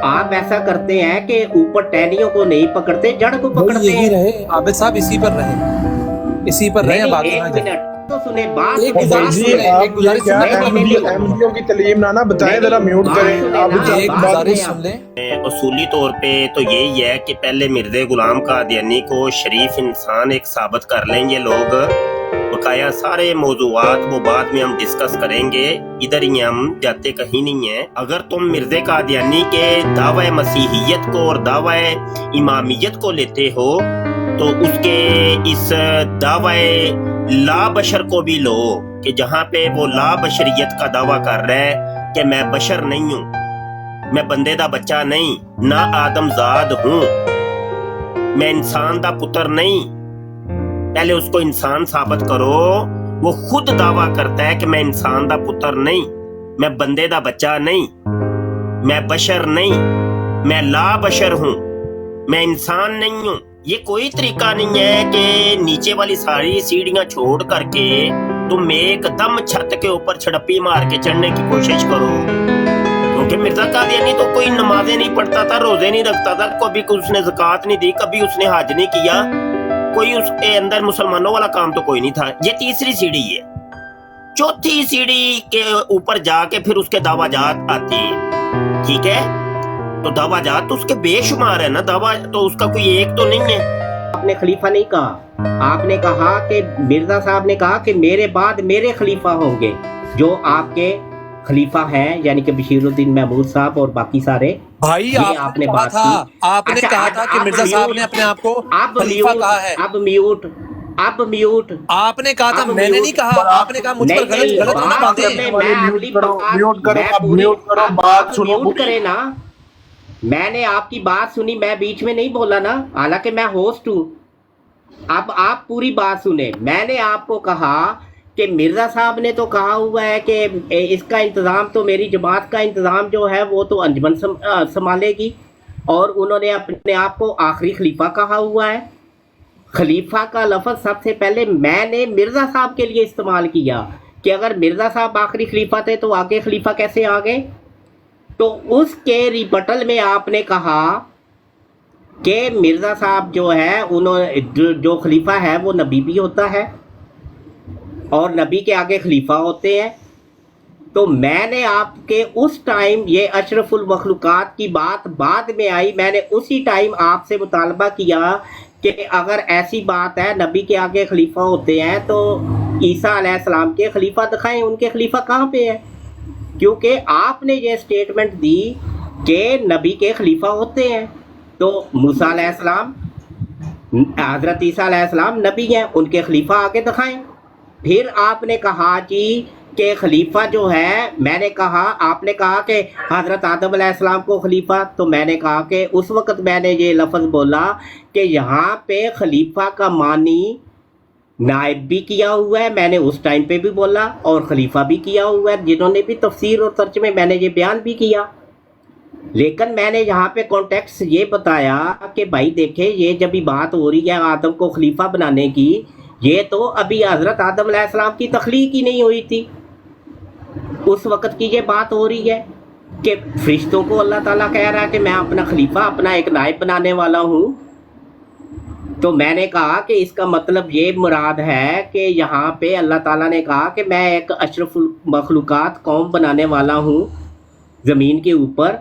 آپ ایسا کرتے ہیں کہ اوپر ٹہنیوں کو نہیں پکڑتے، جڑ کو پکڑتے یہی ہیں۔ رہے عابد صاحب، اسی پر رہیں بات ایک نہ جائے۔ منٹ تو سنیں، بات ایک بات گزارش جی سنیں۔ آپ یہ کیا نہیں، احمدیوں کی تعلیم نہ بتائیں، ذرا میوٹ بات کریں سنیں آپ نا، صاحب ایک کی بات بات۔ گزارش سنیں آپ۔ سن لیں۔ اصولی طور پہ تو یہی ہے کہ پہلے مرزا غلام قادیانی کو شریف انسان ایک ثابت کر لیں گے لوگ، بقایا سارے موضوعات وہ بعد میں ہم ڈسکس کریں گے، ادھر ہی ہم جاتے کہیں نہیں ہیں۔ اگر تم مرزا قادیانی کے دعوی مسیحیت کو اور دعوی امامیت کو لیتے ہو تو اس کے اس دعوی لا بشر کو بھی لو، کہ جہاں پہ وہ لا بشریت کا دعویٰ کر رہا ہے کہ میں بشر نہیں ہوں، میں بندے دا بچہ نہیں، نہ آدم زاد ہوں، میں انسان دا پتر نہیں۔ پہلے اس کو انسان ثابت کرو۔ وہ خود دعویٰ کرتا ہے کہ میں انسان دا پتر نہیں، میں بندے دا بچہ نہیں، میں بشر نہیں، میں لا بشر ہوں، میں انسان نہیں ہوں۔ یہ کوئی طریقہ نہیں ہے کہ نیچے والی ساری سیڑھیاں چھوڑ کر کے تم ایک دم چھت کے اوپر چھڑپی مار کے چڑھنے کی کوشش کرو، کیونکہ مرزا قادیانی تو کوئی نمازیں نہیں پڑھتا تھا، روزے نہیں رکھتا تھا، کبھی اس نے زکوٰۃ نہیں دی، کبھی اس نے حج نہیں کیا، کوئی اس کے اندر مسلمانوں والا کام تو کوئی نہیں تھا۔ یہ تیسری سیڑھی ہے۔ چوتھی سیڑھی کے اوپر جا کے پھر اس کے دعویٰ جات آتی ہیں، ٹھیک ہے؟ تو دعویٰ جات تو اس کے بے شمار ہے نا، دعویٰ تو اس کا کوئی ایک تو نہیں ہے۔ آپ نے خلیفہ نہیں کہا، آپ نے کہا کہ مرزا صاحب نے کہا کہ میرے بعد میرے خلیفہ ہوں گے، جو آپ کے خلیفہ ہیں، یعنی کہ بشیر الدین محمود صاحب اور باقی سارے۔ بھائی یہ آپ نے کہا تھا، آپ نے کہا تھا کہ مرزا صاحب نے اپنے آپ کو خلیفہ کہا ہے۔ اب میوٹ آپ نے کہا تھا، میں نے نہیں کہا، آپ نے کہا مجھ پر غلط نہ باندھیں۔ بات سنو، میوٹ کرے نا، میں نے آپ کی بات سنی، میں بیچ میں نہیں بولا نا، حالانکہ میں ہوسٹ ہوں۔ اب آپ پوری بات سنیں۔ میں نے آپ کو کہا کہ مرزا صاحب نے تو کہا ہوا ہے کہ اس کا انتظام تو میری جماعت کا انتظام جو ہے وہ تو انجمن سنبھالے گی، اور انہوں نے اپنے آپ کو آخری خلیفہ کہا ہوا ہے۔ خلیفہ کا لفظ سب سے پہلے میں نے مرزا صاحب کے لیے استعمال کیا کہ اگر مرزا صاحب آخری خلیفہ تھے تو آگے خلیفہ کیسے آ گئے؟ تو اس کے ریبٹل میں آپ نے کہا کہ مرزا صاحب جو ہے جو خلیفہ ہے وہ نبی بھی ہوتا ہے اور نبی کے آگے خلیفہ ہوتے ہیں۔ تو میں نے آپ کے اس ٹائم، یہ اشرف المخلوقات کی بات بعد میں آئی، میں نے اسی ٹائم آپ سے مطالبہ کیا کہ اگر ایسی بات ہے نبی کے آگے خلیفہ ہوتے ہیں تو عیسیٰ علیہ السلام کے خلیفہ دکھائیں، ان کے خلیفہ کہاں پہ ہیں؟ کیونکہ آپ نے یہ سٹیٹمنٹ دی کہ نبی کے خلیفہ ہوتے ہیں، تو موسیٰ علیہ السلام، حضرت عیسیٰ علیہ السلام نبی ہیں، ان کے خلیفہ آگے دکھائیں۔ پھر آپ نے کہا جی کہ خلیفہ جو ہے، میں نے کہا، آپ نے کہا کہ حضرت آدم علیہ السلام کو خلیفہ، تو میں نے کہا کہ اس وقت میں نے یہ لفظ بولا کہ یہاں پہ خلیفہ کا معنی نائب بھی کیا ہوا ہے، میں نے اس ٹائم پہ بھی بولا، اور خلیفہ بھی کیا ہوا ہے، جنہوں نے بھی تفسیر اور ترجمے میں نے یہ بیان بھی کیا۔ لیکن میں نے یہاں پہ کانٹیکس یہ بتایا کہ بھائی دیکھیں، یہ جب بھی بات ہو رہی ہے آدم کو خلیفہ بنانے کی، یہ تو ابھی حضرت آدم علیہ السلام کی تخلیق ہی نہیں ہوئی تھی، اس وقت کی یہ بات ہو رہی ہے کہ فرشتوں کو اللہ تعالیٰ کہہ رہا ہے کہ میں اپنا خلیفہ، اپنا ایک نائب بنانے والا ہوں۔ تو میں نے کہا کہ اس کا مطلب یہ مراد ہے کہ یہاں پہ اللہ تعالیٰ نے کہا کہ میں ایک اشرف المخلوقات قوم بنانے والا ہوں زمین کے اوپر،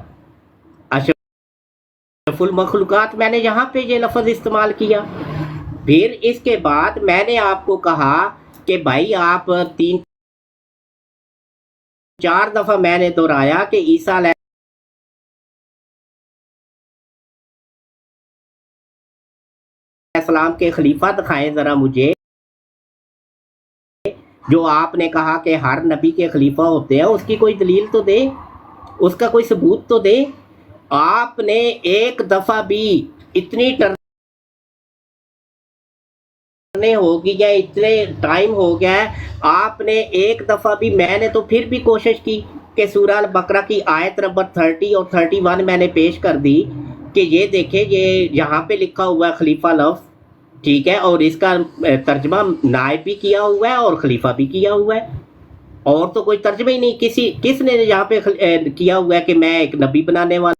اشرف المخلوقات، میں نے یہاں پہ یہ لفظ استعمال کیا۔ پھر اس کے بعد میں نے آپ کو کہا کہ بھائی آپ 3-4 دفعہ میں نے دہرایا کہ عیسیٰ علیہ السلام کے خلیفہ دکھائیں ذرا مجھے، جو آپ نے کہا کہ ہر نبی کے خلیفہ ہوتے ہیں، اس کی کوئی دلیل تو دے، اس کا کوئی ثبوت تو دے۔ آپ نے ایک دفعہ بھی اتنی ہوگی یا اتنے ٹائم ہو گیا ہے، آپ نے ایک دفعہ بھی، میں نے تو پھر بھی کوشش کی کہ سورہ البقرہ کی آیت نمبر 30 اور 31 میں نے پیش کر دی کہ یہ دیکھیں، یہ یہاں پہ لکھا ہوا ہے خلیفہ لفظ، ٹھیک ہے، اور اس کا ترجمہ نائب بھی کیا ہوا ہے اور خلیفہ بھی کیا ہوا ہے، اور تو کوئی ترجمہ ہی نہیں، کس نے یہاں پہ کیا ہوا ہے کہ میں ایک نبی بنانے والا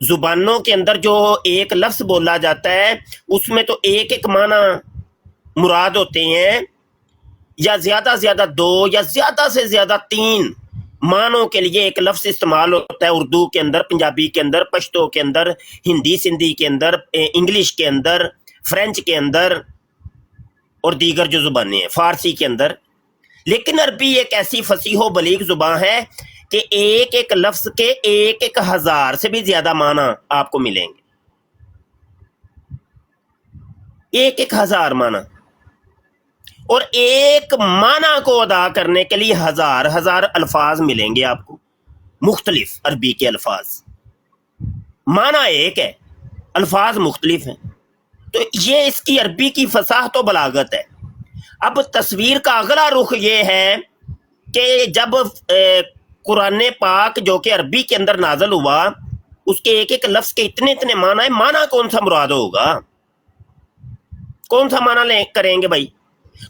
زبانوں کے اندر جو ایک لفظ بولا جاتا ہے اس میں تو ایک ایک معنی مراد ہوتے ہیں، یا زیادہ سے زیادہ 2 یا زیادہ سے زیادہ 3 معنوں کے لیے ایک لفظ استعمال ہوتا ہے، اردو کے اندر، پنجابی کے اندر، پشتو کے اندر، ہندی سندھی کے اندر، انگلش کے اندر، فرینچ کے اندر اور دیگر جو زبانیں ہیں، فارسی کے اندر۔ لیکن عربی ایک ایسی فصیح و بلیغ زبان ہے کہ ایک ایک لفظ کے 1,000 سے بھی زیادہ معنی آپ کو ملیں گے، 1,000 معنی، اور ایک معنی کو ادا کرنے کے لیے ہزار الفاظ ملیں گے آپ کو، مختلف عربی کے الفاظ۔ معنی ایک ہے، الفاظ مختلف ہیں، تو یہ اس کی عربی کی فصاحت و بلاغت ہے۔ اب تصویر کا اگلا رخ یہ ہے کہ جب قرآن پاک جو کہ عربی کے اندر نازل ہوا، اس کے ایک ایک لفظ کے اتنے اتنے معنی ہیں، معنی کون سا مراد ہوگا، کون سا معنی کریں گے بھائی؟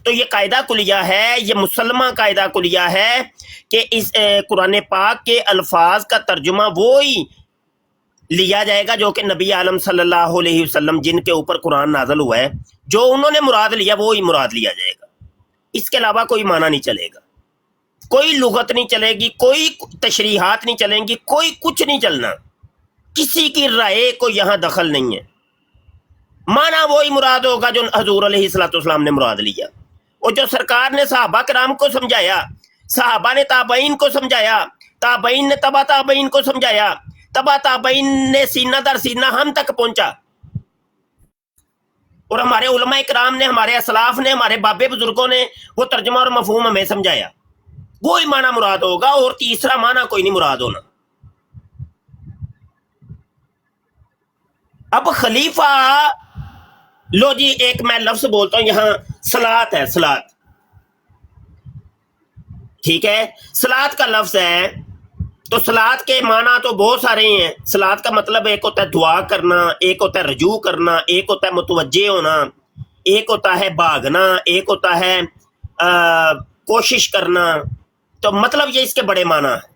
تو یہ قاعدہ کلیہ ہے، یہ مسلمہ قاعدہ کلیہ ہے کہ اس قرآن پاک کے الفاظ کا ترجمہ وہی لیا جائے گا جو کہ نبی عالم صلی اللہ علیہ وسلم جن کے اوپر قرآن نازل ہوا ہے، جو انہوں نے مراد لیا وہی مراد لیا جائے گا، اس کے علاوہ کوئی معنی نہیں چلے گا، کوئی لغت نہیں چلے گی، کوئی تشریحات نہیں چلیں گی، کوئی کچھ نہیں چلنا، کسی کی رائے کو یہاں دخل نہیں ہے، معنی وہی مراد ہوگا جو حضور علیہ الصلوۃ والسلام نے مراد لیا، اور جو سرکار نے صحابہ کرام کو سمجھایا، صحابہ نے تابعین کو سمجھایا، تابعین نے تبا تابعین کو سمجھایا، تبا تابعین نے سینہ در سینہ ہم تک پہنچا، اور ہمارے علماء کرام نے، ہمارے اسلاف نے، ہمارے بابے بزرگوں نے وہ ترجمہ اور مفہوم ہمیں سمجھایا، وہی معنی مراد ہوگا، اور تیسرا معنی کوئی نہیں مراد ہونا۔ اب خلیفہ، لو جی ایک میں لفظ بولتا ہوں یہاں، صلاۃ ہے، صلاۃ، ٹھیک ہے، صلاۃ کا لفظ ہے، تو صلاۃ کے معنی تو بہت سارے ہیں۔ صلاۃ کا مطلب ایک ہوتا ہے دعا کرنا، ایک ہوتا ہے رجوع کرنا، ایک ہوتا ہے متوجہ ہونا، ایک ہوتا ہے بھاگنا، ایک ہوتا ہے کوشش کرنا، تو مطلب یہ اس کے بڑے معنی ہیں۔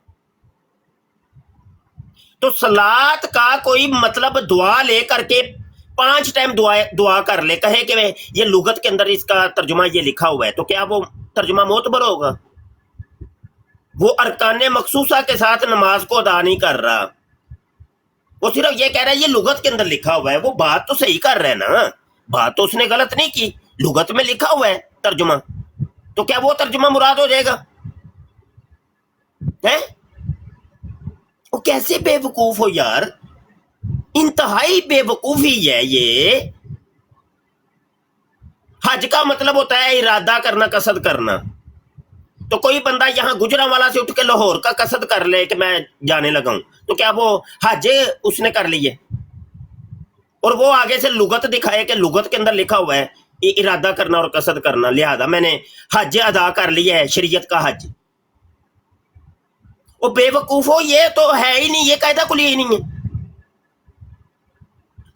تو صلاۃ کا کوئی مطلب دعا لے کر کے 5 ٹائم دعا کر لے، کہے کہ یہ لغت کے اندر اس کا ترجمہ یہ لکھا ہوا ہے، تو کیا وہ ترجمہ معتبر ہوگا؟ وہ ارکان مخصوصہ کے ساتھ نماز کو ادا نہیں کر رہا، وہ صرف یہ کہہ رہا ہے یہ لغت کے اندر لکھا ہوا ہے، وہ بات تو صحیح کر رہا ہے نا، بات تو اس نے غلط نہیں کی، لغت میں لکھا ہوا ہے ترجمہ، تو کیا وہ ترجمہ مراد ہو جائے گا؟ وہ کیسے بے وقوف ہو یار، انتہائی بے وقوفی ہے یہ۔ حج کا مطلب ہوتا ہے ارادہ کرنا، قصد کرنا، تو کوئی بندہ یہاں گجرانوالہ سے اٹھ کے لاہور کا قصد کر لے کہ میں جانے لگا ہوں، تو کیا وہ حج اس نے کر لی ہے؟ اور وہ آگے سے لغت دکھائے کہ لغت کے اندر لکھا ہوا ہے ارادہ کرنا اور قصد کرنا، لہذا میں نے حج ادا کر لیا ہے، شریعت کا حج۔ وہ بے وقوف ہو، یہ تو ہے ہی نہیں، یہ قاعدہ کلیہ ہی نہیں ہے۔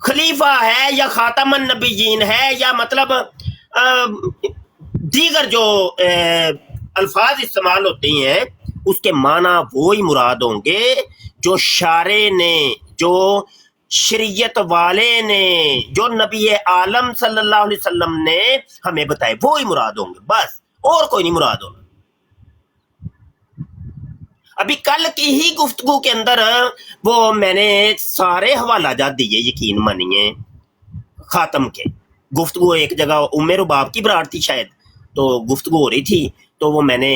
خلیفہ ہے یا خاتم النبیین ہے یا مطلب دیگر جو الفاظ استعمال ہوتے ہیں، اس کے معنی وہی مراد ہوں گے جو شارع نے، جو شریعت والے نے، جو نبی عالم صلی اللہ علیہ وسلم نے ہمیں بتائے، وہی مراد ہوں گے، بس، اور کوئی نہیں مراد ہونا۔ ابھی کل کی ہی گفتگو کے اندر وہ میں نے سارے حوالہ جات دیے، یقین مانیے، خاتم کے، گفتگو ایک جگہ عمر رباب کی برات تھی شاید، تو گفتگو ہو رہی تھی، تو وہ میں نے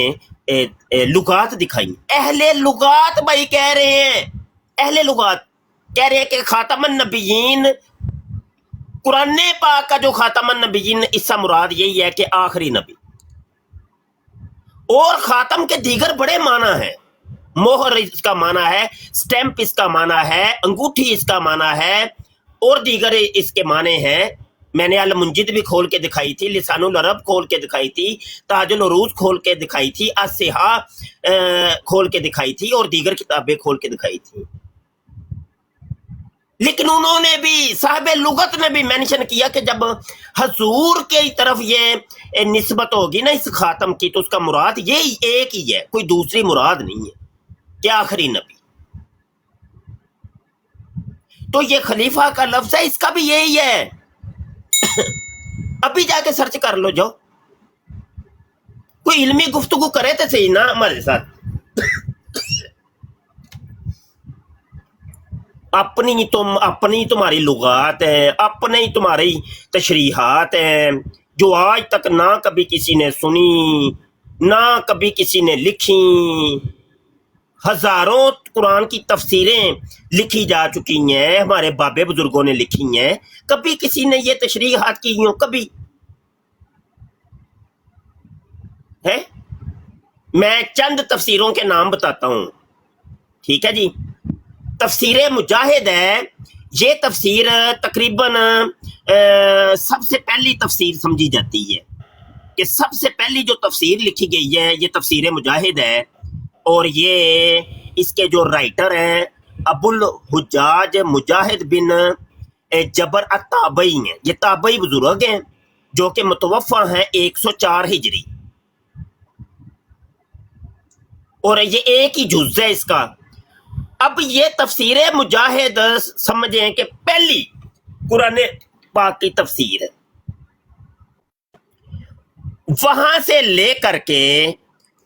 لغات دکھائی، اہل لغات بھائی کہہ رہے ہیں، اہل لغات کہہ رہے ہیں کہ خاتم النبیین، قرآن پاک کا جو خاتم النبیین، اس سے مراد یہی ہے کہ آخری نبی، اور خاتم کے دیگر بڑے معنی ہیں، مہر اس کا معنی ہے، سٹیمپ اس کا معنی ہے، انگوٹھی اس کا معنی ہے، اور دیگر اس کے معنی ہیں۔ میں نے المنجد بھی کھول کے دکھائی تھی، لسان العرب کھول کے دکھائی تھی، تاج العروض کھول کے دکھائی تھی، الصحاح کھول کے دکھائی تھی، اور دیگر کتابیں کھول کے دکھائی تھی۔ لیکن انہوں نے بھی، صاحب لغت نے بھی مینشن کیا کہ جب حضور کی طرف یہ نسبت ہوگی نا اس خاتم کی، تو اس کا مراد یہی ایک ہی ہے، کوئی دوسری مراد نہیں ہے کہ آخری نبی۔ تو یہ خلیفہ کا لفظ ہے، اس کا بھی یہی ہے. ابھی جا کے سرچ کر لو جاؤ. کوئی علمی گفتگو کرے تو صحیح نا ہمارے ساتھ. اپنی تمہاری لغات ہیں، اپنے ہی تمہاری تشریحات ہیں جو آج تک نہ کبھی کسی نے سنی نہ کبھی کسی نے لکھی. ہزاروں قرآن کی تفسیریں لکھی جا چکی ہیں، ہمارے بابے بزرگوں نے لکھی ہیں، کبھی کسی نے یہ تشریحات کی ہوں؟ کبھی ہے؟ میں چند تفسیروں کے نام بتاتا ہوں، ٹھیک ہے جی. تفسیر مجاہد ہے، یہ تفسیر تقریباً سب سے پہلی تفسیر سمجھی جاتی ہے کہ سب سے پہلی جو تفسیر لکھی گئی ہے یہ تفسیر مجاہد ہے. اور یہ اس کے جو رائٹر ہیں ابو الحجاج مجاہد بن جبر التابعی ہیں. یہ تابعی بزرگ ہیں جو کہ متوفہ ہیں 104 ہجری، اور یہ ایک ہی جز ہے اس کا. اب یہ تفسیر مجاہد سمجھیں کہ پہلی قرآن پاک کی تفسیر ہے. وہاں سے لے کر کے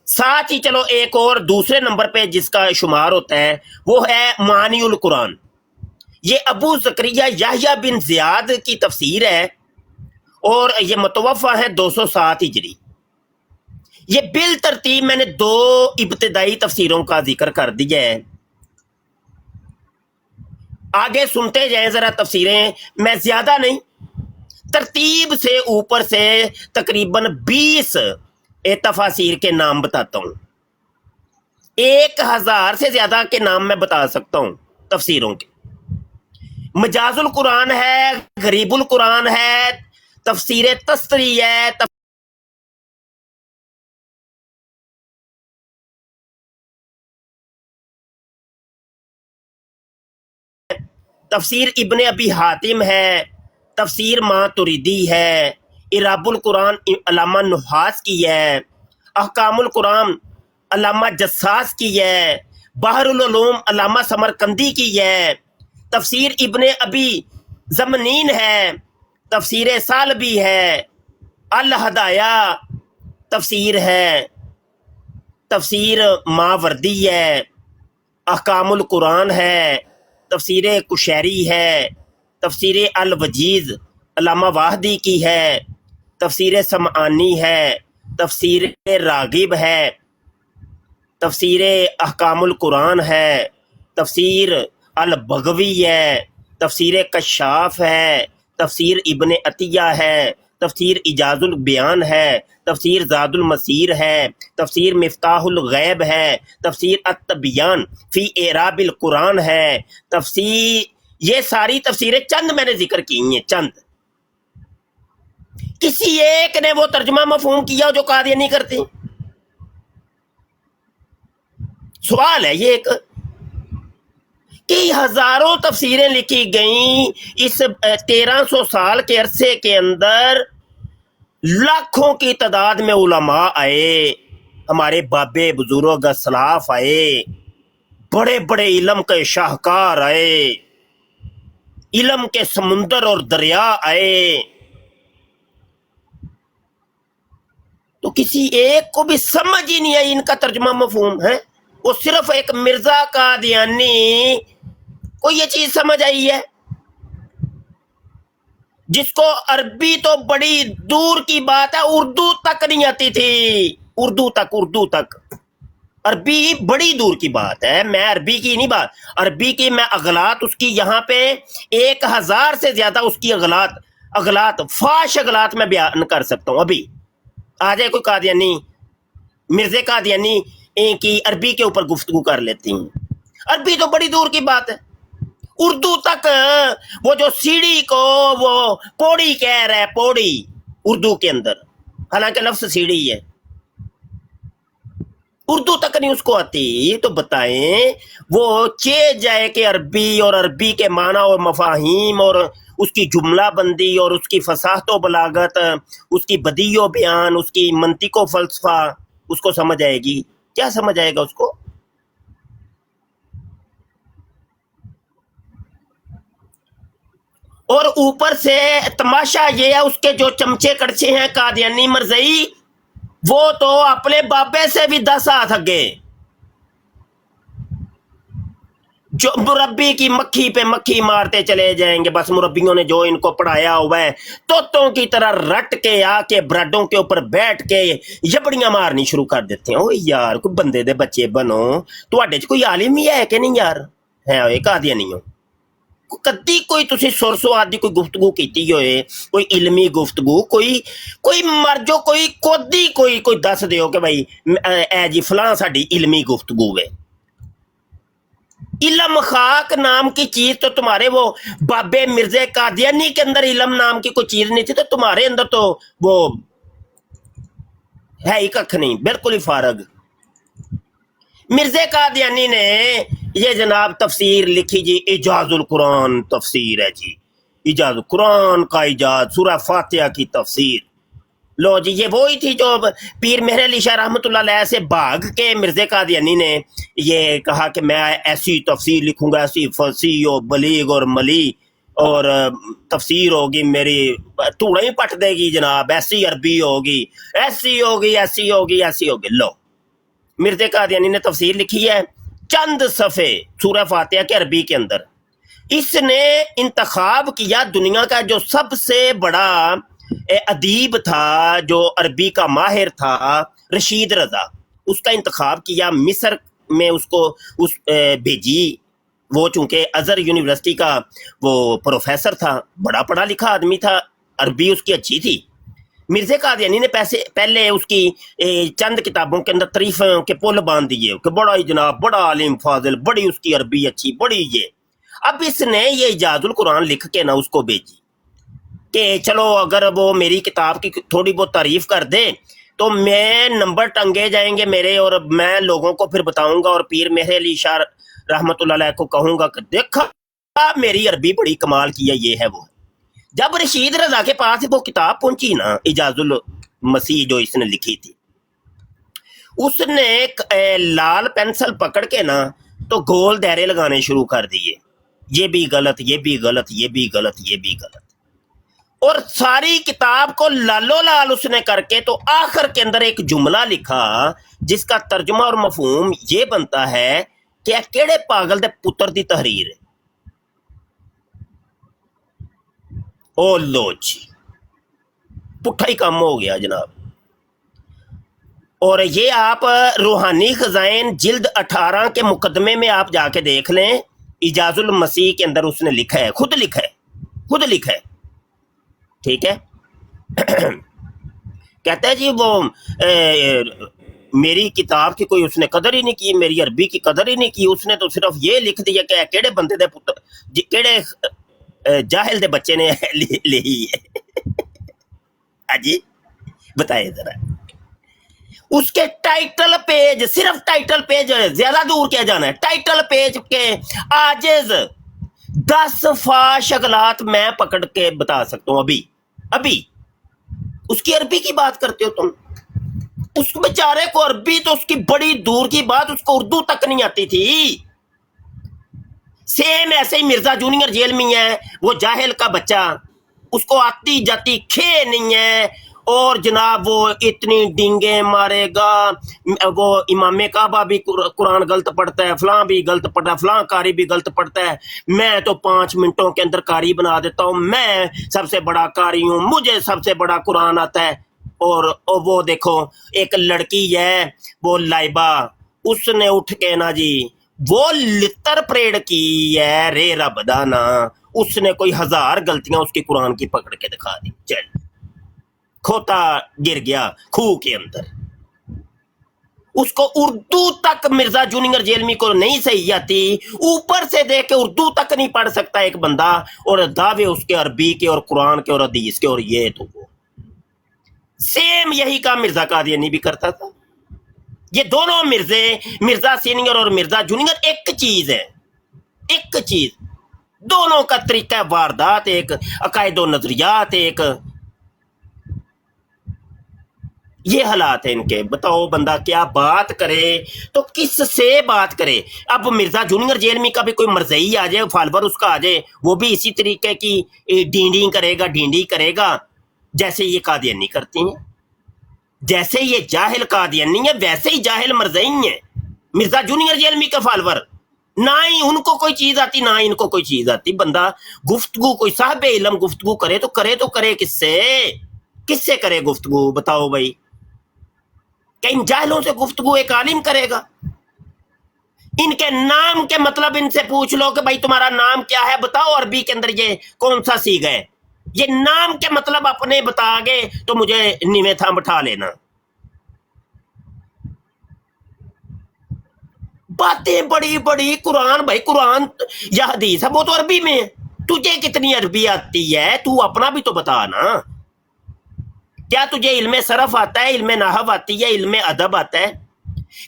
ساتھ ہی چلو ایک اور دوسرے نمبر پہ جس کا شمار ہوتا ہے وہ ہے معانی القرآن. یہ ابو زکریا یحییٰ بن زیاد کی تفسیر ہے اور یہ متوفہ ہے 207 ہجری. یہ بالترتیب میں نے 2 ابتدائی تفسیروں کا ذکر کر دیا ہے. آگے سنتے جائیں ذرا تفسیریں، میں زیادہ نہیں، ترتیب سے اوپر سے تقریباً 20 تفاسیر کے نام بتاتا ہوں. 1000 سے زیادہ کے نام میں بتا سکتا ہوں تفسیروں کے. مجاز القرآن ہے، غریب القرآن ہے، تفسیر تستری ہے، تفسیر ابن ابی حاتم ہے، تفسیر ماتریدی ہے، اعراب القرآن علامہ نحاس کی ہے، احکام القرآن علامہ جساس کی ہے، بحر العلوم علامہ سمرقندی کی ہے، تفسیر ابن ابی زمنین ہے، تفسیر سالبی ہے، الہدایہ تفسیر ہے، تفسیر ماوردی ہے، احکام القرآن ہے، تفسیر کشیری ہے، تفسیر الوجیز علامہ واحدی کی ہے، تفسیر سمعانی ہے، تفسیر راغب ہے، تفسیر احکام القرآن ہے، تفسیر البغوی ہے، تفسیر کشاف ہے، تفسیر ابن عطیہ ہے، تفسیر اجاز البیان ہے، تفسیر زاد المسیر ہے، تفسیر مفتاح الغیب ہے، تفسیر التبیان فی اعراب القرآن ہے، تفسیر، یہ ساری تفسیریں چند میں نے ذکر کی ہیں، چند. کسی ایک نے وہ ترجمہ مفہوم کیا جو قادیانی کرتے ہیں؟ سوال ہے یہ ایک کہ ہزاروں تفسیریں لکھی گئیں اس 1300 سال کے عرصے کے اندر. لاکھوں کی تعداد میں علماء آئے، ہمارے بابے بزرگ اسلاف آئے، بڑے بڑے علم کے شاہکار آئے، علم کے سمندر اور دریا آئے، تو کسی ایک کو بھی سمجھ ہی نہیں آئی ان کا ترجمہ مفہوم ہے. وہ صرف ایک مرزا قادیانی کو یہ چیز سمجھ آئی ہے جس کو عربی تو بڑی دور کی بات ہے، اردو تک نہیں آتی تھی. اردو تک عربی بڑی دور کی بات ہے. میں عربی کی نہیں بات، عربی کی میں اغلاط اس کی یہاں پہ 1000 سے زیادہ اس کی اغلاط فاش اغلاط میں بیان کر سکتا ہوں. ابھی آ جائے کوئی قادیانی، مرزے قادیانی کی عربی کے اوپر گفتگو کر لیتی ہیں. عربی تو بڑی دور کی بات ہے. اردو تک وہ جو سیڑھی کو وہ پوڑی کہہ رہا ہے، پوڑی اردو کے اندر، حالانکہ لفظ سیڑھی ہے، اردو تک نہیں اس کو آتی. تو بتائیں وہ جائے کہ عربی اور عربی کے معنی اور مفاہیم اور اس کی جملہ بندی اور اس کی فصاحت و بلاغت، اس کی بدیع و بیان، اس کی منطق و فلسفہ اس کو سمجھ آئے گی؟ کیا سمجھ آئے گا اس کو؟ اور اوپر سے تماشا یہ ہے اس کے جو چمچے کڑچے ہیں قادیانی مرزئی، وہ تو اپنے بابے سے بھی 10 ہاتھ اگے، جو مربی کی مکھی پہ مکھی مارتے چلے جائیں گے، بس مربیوں نے جو ان کو پڑھایا ہوا ہے طوطوں کی طرح رٹ کے آ کے بریڈوں کے اوپر بیٹھ کے یبڑیاں مارنی شروع کر دیتے ہیں۔ او یار کوئی بندے دے بچے بنو، تواڈے چ کوئی عالم ہی ہے کہ نہیں یار؟ ہے ہوئے قادیانیوں کدی کوئی تسی سر سواد دی کوئی گفتگو کیتی ہوئے، کوئی علمی گفتگو، کوئی مر جو کوئی دس دیو کہ بھائی اے جی فلاں ساڈی علمی گفتگو ہے۔ علم خاک نام کی چیز تو تمہارے وہ بابے مرزے قادیانی کے اندر علم نام کی کوئی چیز نہیں تھی، تو تمہارے اندر تو وہ ہے ہی ککھ نہیں، بالکل ہی فارغ۔ مرزے قادیانی نے یہ جناب تفسیر لکھی جی، اجاز القرآن تفسیر ہے جی، اجاز قرآن کا ایجاد، سورہ فاتحہ کی تفسیر۔ لو جی یہ وہی تھی جو پیر مہر علی شاہ رحمۃ اللہ علیہ سے بھاگ کے مرزے قادیانی نے یہ کہا کہ میں ایسی تفسیر لکھوں گا، ایسی فصیح و بلیغ اور ملی اور تفسیر ہوگی میری توڑا ہی پٹ دے گی جناب، ایسی عربی ہوگی، ایسی ہوگی، ایسی ہوگی، ایسی ہوگی۔ لو مرزے قادیانی نے تفسیر لکھی ہے چند صفحے سورہ فاتحہ کے عربی کے اندر۔ اس نے انتخاب کیا دنیا کا جو سب سے بڑا ادیب تھا، جو عربی کا ماہر تھا، رشید رضا، اس کا انتخاب کیا، مصر میں اس کو بھیجی۔ وہ چونکہ ازہر یونیورسٹی کا وہ پروفیسر تھا، بڑا پڑھا لکھا آدمی تھا، عربی اس کی اچھی تھی۔ مرزا قادیانی نے پہلے اس کی چند کتابوں کے اندر تعریفوں کے پل باندھ دیے کہ بڑا ہی جناب، بڑا عالم فاضل، بڑی اس کی عربی اچھی، بڑی یہ۔ اب اس نے یہ اجاز القرآن لکھ کے نا اس کو بھیجی کہ چلو اگر وہ میری کتاب کی تھوڑی بہت تعریف کر دے تو میں نمبر ٹنگے جائیں گے میرے، اور میں لوگوں کو پھر بتاؤں گا اور پیر مہر علی شاہ رحمۃ اللہ علیہ کو کہوں گا کہ دیکھا میری عربی بڑی کمال کی ہے، یہ ہے وہ۔ جب رشید رضا کے پاس وہ کتاب پہنچی نا، اجاز المسیح جو اس نے لکھی تھی، اس نے لال پینسل پکڑ کے نا تو گول دائرے لگانے شروع کر دیے، یہ بھی غلط، یہ بھی غلط، یہ بھی غلط، یہ بھی غلط، اور ساری کتاب کو لالو لال اس نے کر کے تو آخر کے اندر ایک جملہ لکھا جس کا ترجمہ اور مفہوم یہ بنتا ہے کہ کیڑے پاگل دے پتر دی تحریر ہے۔ او لو جی پٹھا ہی کام ہو گیا جناب۔ اور یہ آپ روحانی خزائن جلد 18 کے مقدمے میں آپ جا کے دیکھ لیں، اجاز المسیح کے اندر اس نے لکھا ہے، خود لکھا ہے، ٹھیک ہے۔ کہتا ہے جی وہ میری کتاب کی کوئی اس نے قدر ہی نہیں کی، میری عربی کی قدر ہی نہیں کی، اس نے تو صرف یہ لکھ دیا کہ کیڑے بندے دے پتر، کیڑے جاہل دے بچے نے لی ہے۔ جی بتائیے ذرا، اس کے ٹائٹل پیج، صرف ٹائٹل پیج، زیادہ دور کیا جانا ہے، ٹائٹل پیج کے عاجز 10 فاش اغلاط میں پکڑ کے بتا سکتا ہوں ابھی اس کی عربی کی بات کرتے ہو تم، اس بیچارے کو عربی تو اس کی بڑی دور کی بات، اس کو اردو تک نہیں آتی تھی۔ سیم ایسے ہی مرزا جونیئر جیل میں ہے، وہ جاہل کا بچہ، اس کو آتی جاتی کھے نہیں ہے، اور جناب وہ اتنی ڈینگیں مارے گا، وہ امام کعبہ بھی قرآن غلط پڑھتا ہے، فلاں بھی غلط پڑھتا ہے، فلاں قاری بھی غلط پڑھتا ہے، میں تو 5 منٹوں کے اندر قاری بنا دیتا ہوں، میں سب سے بڑا قاری ہوں، مجھے سب سے بڑا قرآن آتا ہے۔ اور وہ دیکھو ایک لڑکی ہے وہ لائبہ، اس نے اٹھ کے نا جی وہ لتر پریڈ کی ہے رے رب دانا، اس نے کوئی 1000 غلطیاں اس کی قرآن کی پکڑ کے دکھا دی، چل کھوتا گر گیا کھو کے اندر۔ اس کو اردو تک مرزا جونیئر جیلمی کو نہیں صحیح آتی، اوپر سے دیکھ کے اردو تک نہیں پڑھ سکتا ایک بندہ، اور دعوے اس کے عربی کے اور قرآن کے اور حدیث کے، اور یہ تو وہ سیم یہی کام مرزا قادیانی بھی کرتا تھا۔ یہ دونوں مرزے، مرزا سینئر اور مرزا جونیئر، ایک چیز ہے، ایک چیز، دونوں کا طریقہ واردات ایک، عقائد و نظریات ایک۔ یہ حالات ہیں ان کے. بتاؤ بندہ کیا بات کرے تو کس سے بات کرے. اب مرزا جونیئر جیلمی کا بھی کوئی مرزئی آ جائے, فالوور اس کا آ جائے, وہ بھی اسی طریقے کی ڈینڈی کرے گا جیسے یہ قادیانی کرتی ہیں. جیسے یہ جاہل قادیانی ہے ویسے ہی جاہل مرزئی ہیں مرزا جونیئر جیلمی کے فالوور. نہ ہی ان کو کوئی چیز آتی نہ ہی ان کو کوئی چیز آتی. بندہ گفتگو کوئی صاحب علم گفتگو کرے تو کرے کس سے کرے گفتگو. بتاؤ بھائی, کہ ان جاہلوں سے گفتگو ایک عالم کرے گا؟ ان کے نام کے مطلب ان سے پوچھ لو کہ بھائی تمہارا نام کیا ہے, بتاؤ عربی کے اندر یہ کون سا سیغہ ہے. یہ نام کے مطلب اپنے بتا گے تو مجھے نیویں تھا بٹھا لینا. باتیں بڑی بڑی قرآن, بھائی قرآن یا حدیث ہے وہ تو عربی میں ہے. تجھے کتنی عربی آتی ہے تو اپنا بھی تو بتا نا. کیا تجھے علم صرف آتا ہے, علم نحو آتی ہے, علم ادب آتا ہے؟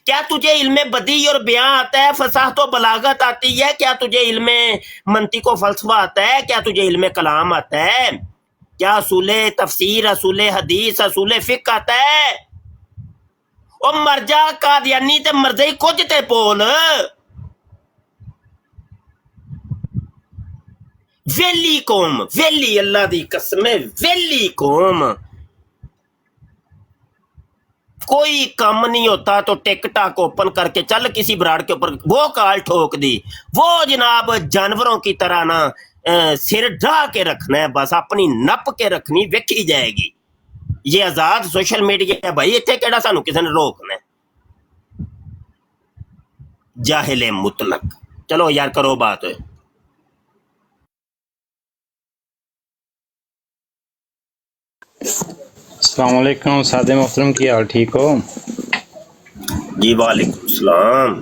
کیا تجھے علم بدیع اور بیان آتا ہے, فصاحت و بلاغت آتی ہے؟ کیا تجھے علم منطق و فلسفہ آتا ہے؟ کیا تجھے علم کلام آتا ہے؟ کیا اصول تفسیر, اصول حدیث, اصول فقہ آتا ہے؟ او مرجا قادیانی تے مرزئی کچھ تے پول ویلی قوم, ویلی, اللہ دی قسم ویلی قوم. کوئی کام نہیں ہوتا تو ٹک ٹاک اوپن کر کے چل کسی براڑ کے اوپر وہ کال ٹھوک دی. وہ جناب جانوروں کی طرح نا سر ڈھا کے رکھنا ہے, بس اپنی نپ کے رکھنی, ویکھی جائے گی. یہ آزاد سوشل میڈیا ہے بھائی, اتنے کیڑا سانو کسی نے روکنا ہے. جاہل مطلق. چلو یار کرو بات. السلام علیکم سعد محترم, کی حال ٹھیک ہو؟ جی وعلیکم السلام.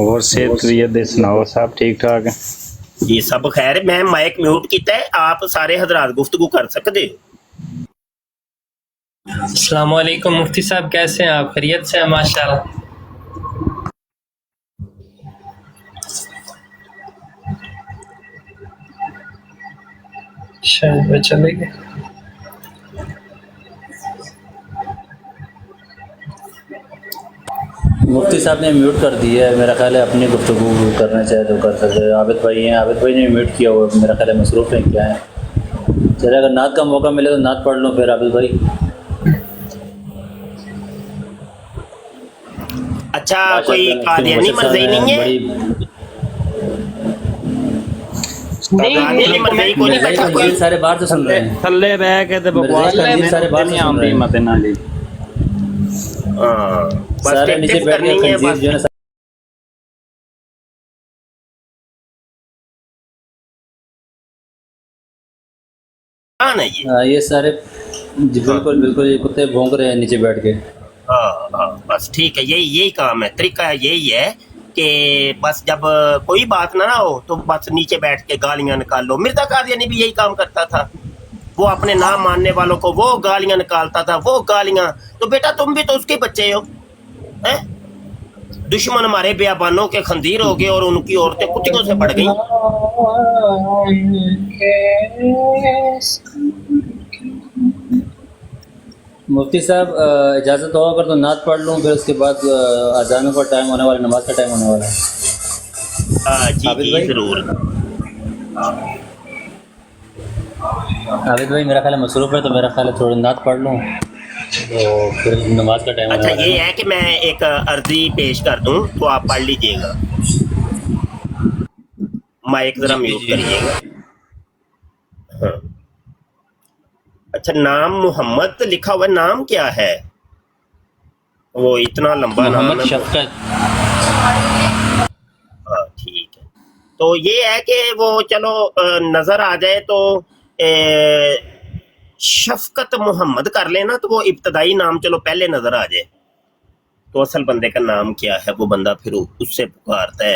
اور صحت خیریت سناؤ, صاحب ٹھیک ٹھاک ہے؟ جی سب خیر. میں مائک میوٹ کیتا ہے, آپ سارے حضرات گفتگو کر سکتے ہو. السلام علیکم مفتی صاحب, کیسے ہیں آپ؟ خیریت سے ہیں ماشاءاللہ. شاید وہ چلے گئے. مفتی صاحب نے میوٹ کر دی ہے, میرا خیال ہے اپنی گفتگو کرنا چاہے تو کر سکتے ہیں. عابد بھائی ہیں, عابد بھائی نے میوٹ کیا ہوا, میرا خیال ہے مصروف ہیں کیا ہے. چلے اگر نعت کا موقع ملے تو نعت پڑھ لوں پھر. عابد بھائی اچھا کوئی قادیانی مرزئی نہیں ہے؟ خنزیر سارے باہر تو سن رہے ہیں, تھلے رہ کے تے بکواس خنزیر سارے باہر تو سن رہے ہیں. مت نہ لی سارے نیچے بیٹھ کے خنزیر جو ہے نا یہ سارے, جی بالکل بالکل, یہ کتے بھونک رہے ہیں نیچے بیٹھ کے. ہاں بس ٹھیک ہے, یہی کام ہے, طریقہ یہی ہے کہ بس جب کوئی بات نہ ہو تو بس نیچے بیٹھ کے گالیاں نکال لو. مرزا قادیانی بھی یہی کام کرتا تھا, وہ اپنے نام ماننے والوں کو وہ گالیاں نکالتا تھا, وہ گالیاں. تو بیٹا تم بھی تو اس کے بچے ہو. دشمن ہمارے بیابانوں کے خنزیر ہو گئے اور ان کی عورتیں کتوں سے بڑھ گئیں. مفتی صاحب اجازت ہو اگر تو نعت پڑھ لوں, پھر اس کے بعد اذانوں کا ٹائم ہونے والا, نماز کا ٹائم ہونے والا ہے. جی ضرور. عابد بھائی میرا خیال ہے مصروف ہے, تو میرا خیال ہے تھوڑا نعت پڑھ لوں تو پھر نماز کا ٹائم. اچھا یہ ہے کہ میں ایک عرضی پیش کر دوں تو آپ پڑھ لیجئے گا. مائک ذرا میوٹ کریے گا. ہاں اچھا, نام محمد لکھا ہوا, نام کیا ہے؟ وہ اتنا لمبا نام محمد شفقت. ہاں ٹھیک ہے. تو یہ ہے کہ وہ چلو نظر آ جائے تو شفقت محمد کر لینا, تو وہ ابتدائی نام چلو پہلے نظر آ جائے تو اصل بندے کا نام کیا ہے وہ بندہ پھر اس سے پکارتا ہے.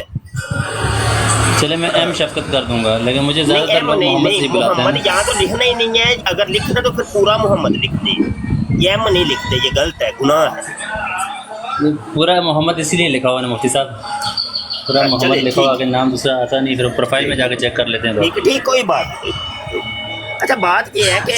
چلے میں ایم شفقت کر دوں گا, لیکن مجھے زیادہ تر لوگ محمد سے بلاتے ہیں. محمد یہاں تو لکھنا ہی نہیں ہے, اگر لکھنا تو پھر پورا محمد لکھتے, یہ ایم نہیں لکھتے, یہ غلط ہے, گناہ ہے. پورا محمد اسی لیے لکھا ہوا نا مفتی صاحب, پورا محمد لکھا ہوا, کہ نام دوسرا آتا نہیں, پھر پروفائل میں جا کے چیک کر لیتے ہیں. ٹھیک کوئی بات نہیں. اچھا بات یہ ہے کہ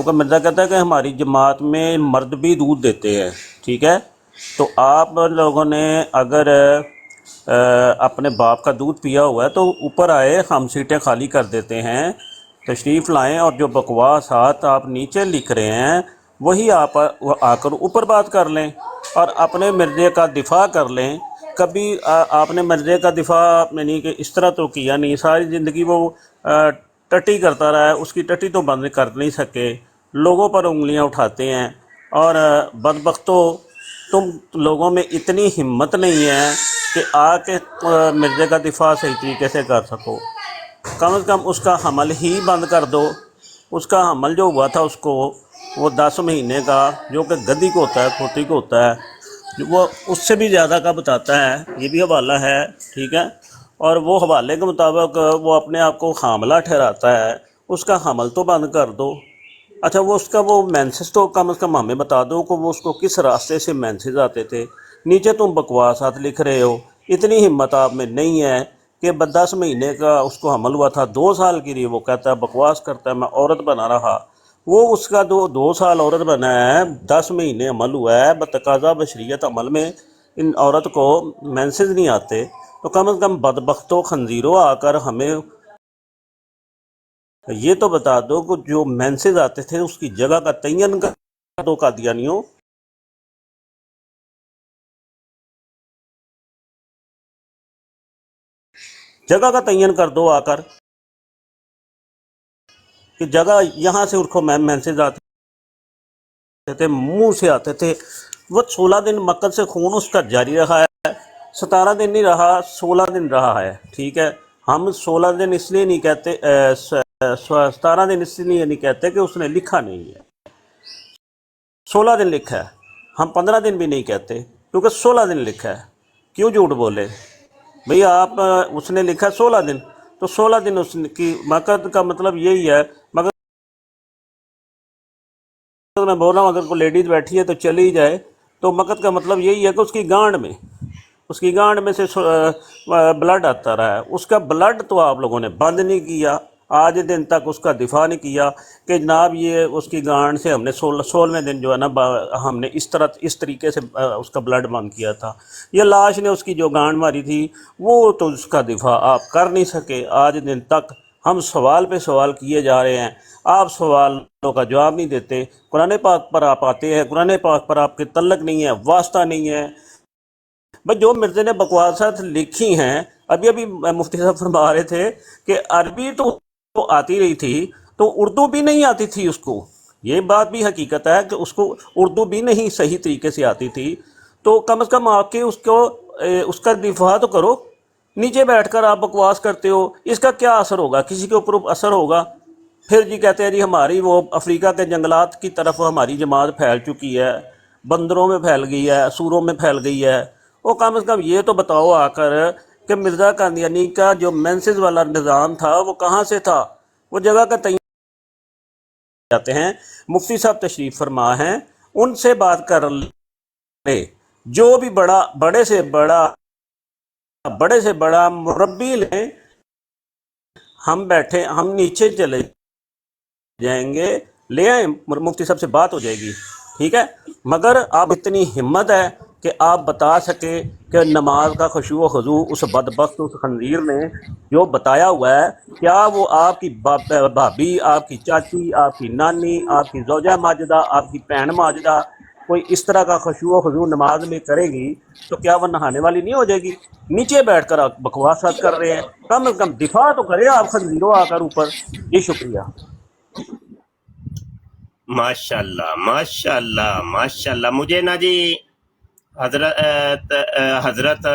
کیونکہ مرزا کہتا ہے کہ ہماری جماعت میں مرد بھی دودھ دیتے ہیں، ٹھیک ہے، تو آپ لوگوں نے اگر اپنے باپ کا دودھ پیا ہوا ہے تو اوپر آئے، ہم سیٹیں خالی کر دیتے ہیں، تشریف لائیں، اور جو بکواسات آپ نیچے لکھ رہے ہیں وہی آپ آ کر اوپر بات کر لیں اور اپنے مرزے کا دفاع کر لیں۔ کبھی آپ نے مرزے کا دفاع یعنی کہ اس طرح تو کیا نہیں، ساری زندگی وہ ٹٹی کرتا رہا ہے، اس کی ٹٹی تو بند کر نہیں سکے، لوگوں پر انگلیاں اٹھاتے ہیں، اور بدبختوں تم لوگوں میں اتنی ہمت نہیں ہے کہ آ کے مرزے کا دفاع صحیح طریقے سے کر سکو۔ کم از کم اس کا حمل ہی بند کر دو۔ اس کا حمل جو ہوا تھا اس کو، وہ 10 مہینے کا، جو کہ گدی کو ہوتا ہے، کھوتی کو ہوتا ہے، وہ اس سے بھی زیادہ کا بتاتا ہے، یہ بھی حوالہ ہے، ٹھیک ہے، اور وہ حوالے کے مطابق وہ اپنے آپ کو حاملہ ٹھہراتا ہے، اس کا حمل تو بند کر دو۔ اچھا وہ اس کا وہ مینسز تو کم از کم ہمیں بتا دو کہ وہ اس کو کس راستے سے مینسز آتے تھے۔ نیچے تم بکواسات لکھ رہے ہو، اتنی ہمت آپ میں نہیں ہے کہ 10 مہینے کا اس کو حمل ہوا تھا، 2 سال کے لیے وہ کہتا ہے، بکواس کرتا ہے میں عورت بنا رہا، وہ اس کا 2 سال عورت بنا ہے، 10 مہینے عمل ہوا ہے، بتقاضا بشریت عمل میں ان عورت کو مینسز نہیں آتے، تو کم از کم بدبختوں خنزیروں آ کر ہمیں یہ تو بتا دو کہ جو مینسز آتے تھے اس کی جگہ کا تعین کر دو قادیانیوں۔ جگہ کا تعین کر دو آ کر کہ جگہ یہاں سے اس کو مینسز آتے تھے، منہ سے آتے تھے، وہ 16 دن مکد سے خون اس کا جاری رہا ہے، 17 دن نہیں رہا، 16 دن رہا ہے، ٹھیک ہے۔ ہم 16 دن اس لیے نہیں کہتے، 17 دن اس لیے نہیں کہتے کہ اس نے لکھا نہیں ہے، 16 دن لکھا ہے، ہم 15 دن بھی نہیں کہتے کیونکہ 16 دن لکھا ہے، کیوں جھوٹ بولے بھئی آپ، اس نے لکھا 16 دن، تو 16 دن اس کی مکد کا مطلب یہی ہے، مگر میں بول رہا ہوں اگر کوئی لیڈیز بیٹھی ہے تو چلی جائے، تو مکد کا مطلب یہی ہے کہ اس کی گانڈ میں سے بلڈ آتا رہا ہے، اس کا بلڈ تو آپ لوگوں نے بند نہیں کیا، آج دن تک اس کا دفاع نہیں کیا کہ جناب یہ اس کی گانڈ سے ہم نے 16ویں دن جو ہے نا ہم نے اس طریقے سے اس کا بلڈ بند کیا تھا، یہ لاش نے اس کی جو گانڈ ماری تھی وہ تو اس کا دفاع آپ کر نہیں سکے، آج دن تک ہم سوال پہ سوال کیے جا رہے ہیں، آپ سوالوں کا جواب نہیں دیتے، قرآن پاک پر آپ آتے ہیں، قرآن پاک پر آپ کے تعلق نہیں ہے، واسطہ نہیں ہے، بھائی جو مرزے نے بکواسات لکھی ہیں، ابھی مفتی صاحب فرما رہے تھے کہ عربی تو آتی رہی تھی تو اردو بھی نہیں آتی تھی اس کو، یہ بات بھی حقیقت ہے کہ اس کو اردو بھی نہیں صحیح طریقے سے آتی تھی، تو کم از کم آپ کے اس کا دفاع تو کرو، نیچے بیٹھ کر آپ بکواس کرتے ہو، اس کا کیا اثر ہوگا؟ کسی کے اوپر اثر ہوگا؟ پھر جی کہتے ہیں جی ہماری وہ افریقہ کے جنگلات کی طرف ہماری جماعت پھیل چکی ہے، بندروں میں پھیل گئی ہے، سوروں میں پھیل گئی ہے، وہ کم از کم یہ تو بتاؤ آ کر کہ مرزا قادیانی کا جو مینسز والا نظام تھا وہ کہاں سے تھا؟ وہ جگہ کا تعین جاتے ہیں، مفتی صاحب تشریف فرما ہیں، ان سے بات کر لے، جو بھی بڑے سے بڑا مربی لیں، ہم بیٹھے، ہم نیچے چلے جائیں گے، لے آئیں، مفتی صاحب سے بات ہو جائے گی، ٹھیک ہے، مگر آپ اتنی ہمت ہے کہ آپ بتا سکے کہ نماز کا خشوع و خضوع اس بدبخت اس خنزیر نے جو بتایا ہوا ہے، کیا وہ آپ کی بھابی، آپ کی چاچی، آپ کی نانی، آپ کی زوجہ ماجدہ، آپ کی بہن ماجدہ کوئی اس طرح کا خشوع و خضوع نماز میں کرے گی تو کیا وہ نہانے والی نہیں ہو جائے گی؟ نیچے بیٹھ کر آپ بکواسات کر رہے ہیں، کم از کم دفاع تو کرے آپ خنزیروں آ کر اوپر۔ جی شکریہ۔ ماشاءاللہ ماشاءاللہ ماشاءاللہ، مجھے نا جی حضرت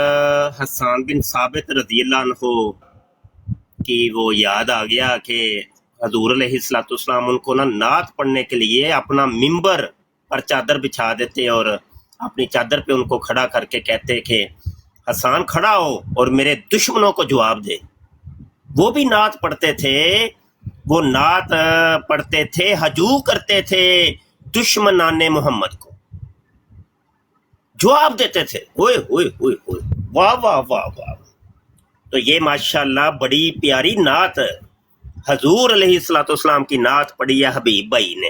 حسان بن ثابت رضی اللہ عنہ کی وہ یاد آ گیا کہ حضور علیہ السلام ان کو نا نعت پڑھنے کے لیے اپنا ممبر پر چادر بچھا دیتے اور اپنی چادر پہ ان کو کھڑا کر کے کہتے کہ حسان کھڑا ہو اور میرے دشمنوں کو جواب دے۔ وہ بھی نعت پڑھتے تھے، وہ نعت پڑھتے تھے، ہجو کرتے تھے دشمنان محمد کو، جواب دیتے تھے، ہوئے ہوئے ہوئے ہوئے، واہ واہ واہ واہ۔ تو یہ ماشاءاللہ بڑی پیاری نعت حضور علیہ السلام کی نعت پڑھی ہے حبیب بھائی نے،